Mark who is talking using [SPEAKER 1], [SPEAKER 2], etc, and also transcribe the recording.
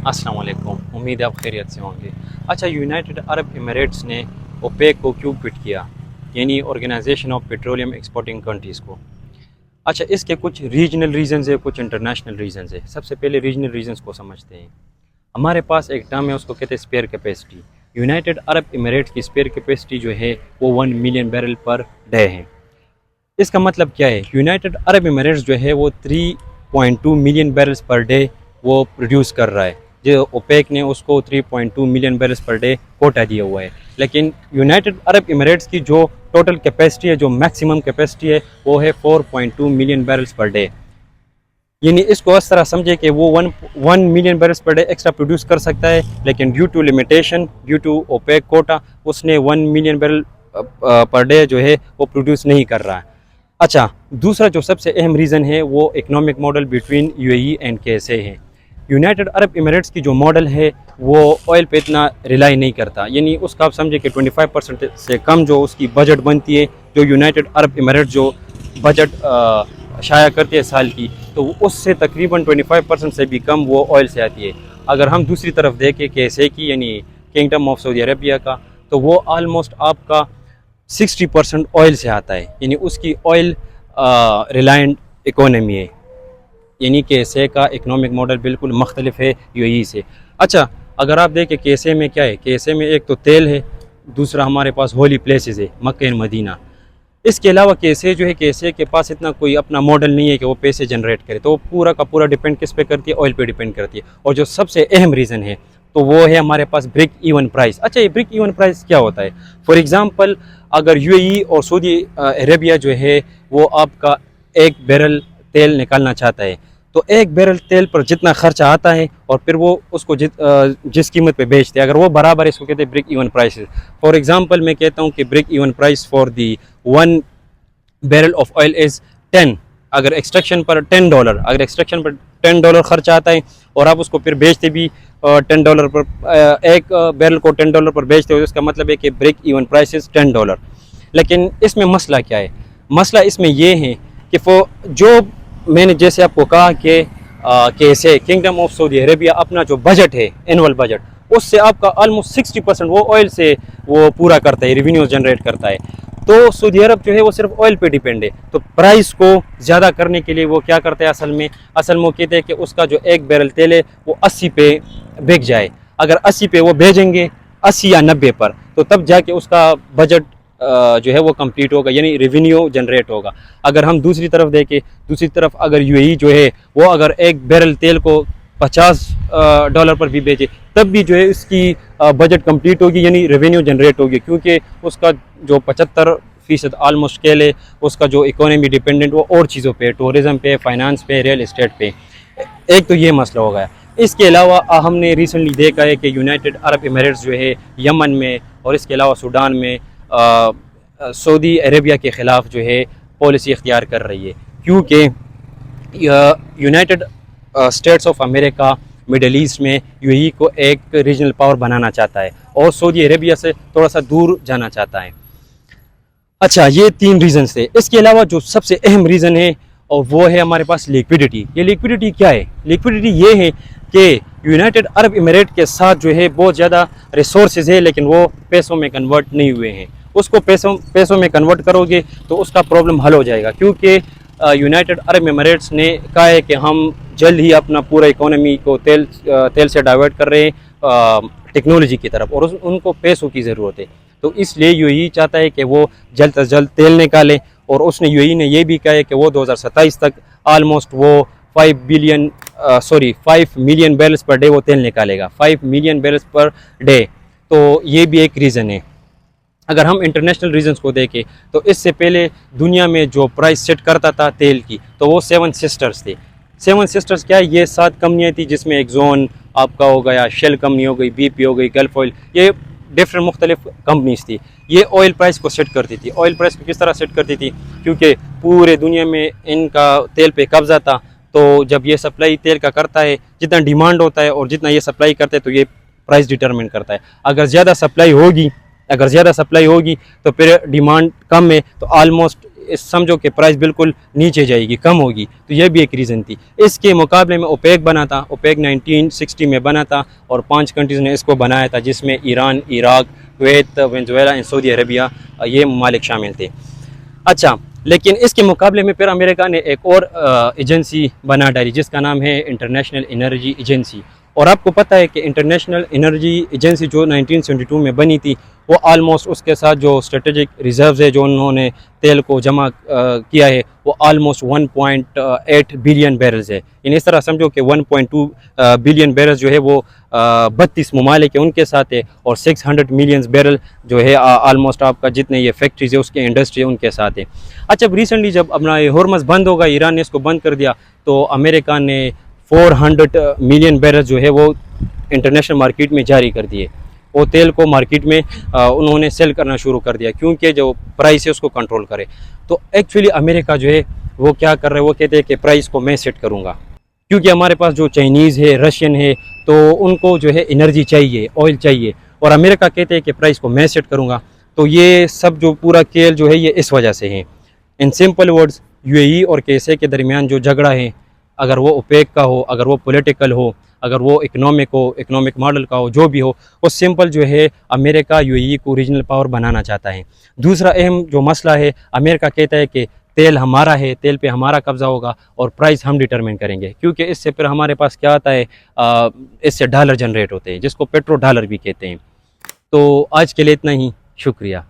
[SPEAKER 1] अस्सलाम वालेकुम। उम्मीद है आप खैरियत से होंगे। अच्छा, यूनाइटेड अरब एमिरेट्स ने ओपेक को क्यों क्विट किया, यानी organisation of petroleum exporting countries को। अच्छा, इसके कुछ रीजनल रीजंस है, कुछ इंटरनेशनल रीजंस है। सबसे पहले रीजनल रीजंस को समझते हैं। हमारे पास एक टर्म है, उसको कहते हैं spare capacity. United Arab Emirates की स्पेयर कैपेसिटी जो है वो 1 मिलियन बैरल पर डे है। इसका मतलब क्या है, यूनाइटेड अरब एमिरेट्स जो है वो 3.2 मिलियन बैरल्स पर डे वो प्रोड्यूस कर रहा है। जो ओपेक ने उसको 3.2 million barrels per day quota दिया हुआ है, लेकिन यूनाइटेड अरब एमिरेट्स की जो टोटल कैपेसिटी है, जो मैक्सिमम कैपेसिटी है, वो है 4.2 मिलियन बैरल्स पर डे। यानी इसको इस तरह समझे कि वो 1 million barrels per day extra produce कर सकता है, लेकिन due to limitation, due to OPEC quota, उसने 1 मिलियन बैरल पर डे जो है वो प्रोड्यूस नहीं कर रहा है। अच्छा, दूसरा जो सबसे अहम रीज़न है वो economic model between UAE and KSA है। यूनाइटेड अरब एमिरेट्स की जो मॉडल है वो ऑयल पे इतना रिलाई नहीं करता, यानी उसका आप समझे कि 25% से कम जो उसकी बजट बनती है, जो यूनाइटेड अरब एमिरेट्स जो बजट शाया करती है साल की, तो उससे तकरीबन 25% से भी कम वो ऑयल से आती है। अगर हम दूसरी तरफ देखें केएसए की, यानी किंगडम ऑफ सऊदी अरेबिया का, तो वो आलमोस्ट आपका 60% ऑयल से आता है, यानी उसकी ऑयल रिलायंट इकोनॉमी है। यानी केएसए का इकोनॉमिक मॉडल बिल्कुल मुख्तलिफ है यूएई से। अच्छा, अगर आप देखें केएसए में क्या है, केएसए में एक तो तेल है, दूसरा हमारे पास होली प्लेसेस है, मक्का एंड मदीना। इसके अलावा केएसए जो है, केएसए के पास इतना कोई अपना मॉडल नहीं है कि वो पैसे जनरेट करे, तो वो पूरा का पूरा डिपेंड किस पे करती है, ऑयल पे डिपेंड करती है। और जो सबसे अहम रीज़न है तो वो है हमारे पास ब्रेक इवन प्राइस। अच्छा, ये ब्रेक इवन प्राइस क्या होता है? फॉर एग्जांपल, अगर यूएई और सऊदी अरेबिया जो है वो आपका एक बैरल तेल निकालना चाहता है, तो एक बैरल तेल पर जितना खर्चा आता है और फिर वो उसको जिस कीमत पे बेचते हैं, अगर वो बराबर है, इसको कहते हैं break even price. For example, मैं कहता हूँ कि break even price for the 1 barrel of oil is 10। अगर एक्सट्रैक्शन पर $10, अगर एक्सट्रैक्शन पर $10 खर्चा आता है और आप उसको फिर बेचते भी $10 पर, एक बैरल को $10 पर बेचते हो, तो इसका मतलब है कि ब्रेक इवन प्राइस इज़ $10। लेकिन इसमें मसला क्या है? मसला इसमें यह है कि जो मैंने जैसे आपको कहा कि कैसे किंगडम ऑफ सऊदी अरेबिया अपना जो बजट है, एनुअल बजट, उससे आपका ऑलमोस्ट 60% वो ऑयल से वो पूरा करता है, रेवेन्यू जनरेट करता है। तो सऊदी अरब जो है वो सिर्फ ऑयल पे डिपेंड है। तो प्राइस को ज़्यादा करने के लिए वो क्या करते हैं, असल में वो कहते हैं कि उसका जो एक बैरल तेल है वो 80 पे बिक जाए। अगर 80 पे वो भेजेंगे, 80 या 90 पर, तो तब जाके उसका बजट जो है वो कंप्लीट होगा, यानी रेवेन्यू जनरेट होगा। अगर हम दूसरी तरफ देखें, दूसरी तरफ अगर यूएई जो है वो अगर एक बैरल तेल को $50 पर भी बेचे, तब भी जो है इसकी बजट कंप्लीट होगी, यानी रेवेन्यू जनरेट होगी, क्योंकि उसका जो 75% आलमोस्ट स्केल है, उसका जो इकोनॉमी डिपेंडेंट वो और चीज़ों पे, टूरिज़म पे, फाइनेंस पे, रियल एस्टेट पे। एक तो ये मसला हो गया। इसके अलावा हमने रिसेंटली देखा है कि यूनाइटेड अरब एमिरेट्स जो है यमन में और इसके अलावा सूडान में सऊदी अरेबिया के ख़िलाफ़ जो है पॉलिसी इख्तियार कर रही है, क्योंकि United states of America middle east में यूएई को एक रीजनल पावर बनाना चाहता है और सऊदी अरेबिया से थोड़ा सा दूर जाना चाहता है। अच्छा, ये 3 रीज़न्स थे। इसके अलावा जो सबसे अहम रीज़न है और वो है हमारे पास लिक्विडिटी। ये लिक्विडिटी क्या है? लिक्विडिटी ये है कि यूनाइटेड अरब एमिरेट के साथ जो है बहुत ज़्यादा रिसोर्सेज है, लेकिन वो पैसों में कन्वर्ट नहीं हुए हैं। उसको पैसों में कन्वर्ट करोगे तो उसका प्रॉब्लम हल हो जाएगा, क्योंकि यूनाइटेड अरब एमिरेट्स ने कहा है कि हम जल्द ही अपना पूरा इकोनॉमी को तेल से डाइवर्ट कर रहे हैं टेक्नोलॉजी की तरफ, और उनको पैसों की ज़रूरत है। तो इसलिए यूएई चाहता है कि वो जल्द से जल्द तेल निकाले, और उसने यूएई ने यह भी कहा है कि वो 2027 तक आलमोस्ट वो 5 मिलियन बैरल्स पर डे वो तेल निकालेगा, 5 मिलियन बैरल्स पर डे। तो ये भी एक रीज़न है। अगर हम इंटरनेशनल रीजंस को देखें, तो इससे पहले दुनिया में जो प्राइस सेट करता था तेल की, तो वो 7 सिस्टर्स थे। 7 सिस्टर्स क्या है? ये 7 कंपनियाँ थी, जिसमें एक्सॉन आपका हो गया, शेल कंपनी हो गई, बीपी हो गई, गल्फ ऑयल, ये डिफरेंट मुख्तलिफ कंपनीज थी। ये ऑयल प्राइस को सेट करती थी। ऑयल प्राइस को किस तरह सेट करती थी? क्योंकि पूरे दुनिया में इनका तेल पे कब्जा था, तो जब ये सप्लाई तेल का करता है, जितना डिमांड होता है और जितना ये सप्लाई करता है, तो ये प्राइस डिटरमिन करता है। अगर ज़्यादा सप्लाई होगी तो फिर डिमांड कम है, तो आलमोस्ट समझो कि प्राइस बिल्कुल नीचे जाएगी, कम होगी, तो ये भी एक रीज़न थी। इसके मुकाबले में ओपेक बना था, ओपेक 1960 में बना था और 5 कंट्रीज़ ने इसको बनाया था, जिसमें Iran, Iraq, Kuwait, Venezuela and Saudi Arabia, ये ममालिक शामिल थे। अच्छा, लेकिन इसके मुकाबले में फिर अमेरिका ने एक और एजेंसी बना डाली जिसका नाम है इंटरनेशनल एनर्जी एजेंसी। और आपको पता है कि इंटरनेशनल एनर्जी एजेंसी जो 1972 में बनी थी, वो आलमोस्ट उसके साथ जो स्ट्रेटेजिक रिजर्व्स है जो उन्होंने तेल को जमा किया है, वो आलमोस्ट 1.8 बिलियन बैरल्स है। यानी इस तरह समझो कि 1.2 बिलियन बैरल्स जो है वो 32 ममालिक है उनके साथ है, और 600 मिलियन बैरल जो है आलमोस्ट आपका जितने ये फैक्ट्रीज है उसके इंडस्ट्री है उनके साथ है। अच्छा, रिसेंटली जब अपना ये हॉर्मज़ बंद होगा, ईरान ने इसको बंद कर दिया, तो अमेरिका ने 400 मिलियन बैरल जो है वो इंटरनेशनल मार्केट में जारी कर दिए। वो तेल को मार्केट में उन्होंने सेल करना शुरू कर दिया, क्योंकि जो प्राइस है उसको कंट्रोल करे। तो एक्चुअली अमेरिका जो है वो क्या कर रहे हैं, वो कहते हैं कि प्राइस को मैं सेट करूँगा, क्योंकि हमारे पास जो चाइनीज़ है, रशियन है, तो उनको जो है एनर्जी चाहिए, ऑयल चाहिए, और अमेरिका कहते हैं कि प्राइस को मैं सेट करूँगा। तो ये सब जो पूरा खेल जो है ये इस वजह से है। इन सिंपल वर्ड्स, यूएई और केएसए के दरमियान जो झगड़ा है, अगर वो ओपेक का हो, अगर वो पॉलिटिकल हो, अगर वो इकोनॉमिक हो, इकोनॉमिक मॉडल का हो, जो भी हो, वो सिंपल जो है अमेरिका यूएई को रीजनल पावर बनाना चाहता है। दूसरा अहम जो मसला है, अमेरिका कहता है कि तेल हमारा है, तेल पे हमारा कब्ज़ा होगा और प्राइस हम डिटरमिन करेंगे, क्योंकि इससे फिर हमारे पास क्या आता है, इससे डॉलर जनरेट होते हैं, जिसको पेट्रो डॉलर भी कहते हैं। तो आज के लिए इतना ही, शुक्रिया।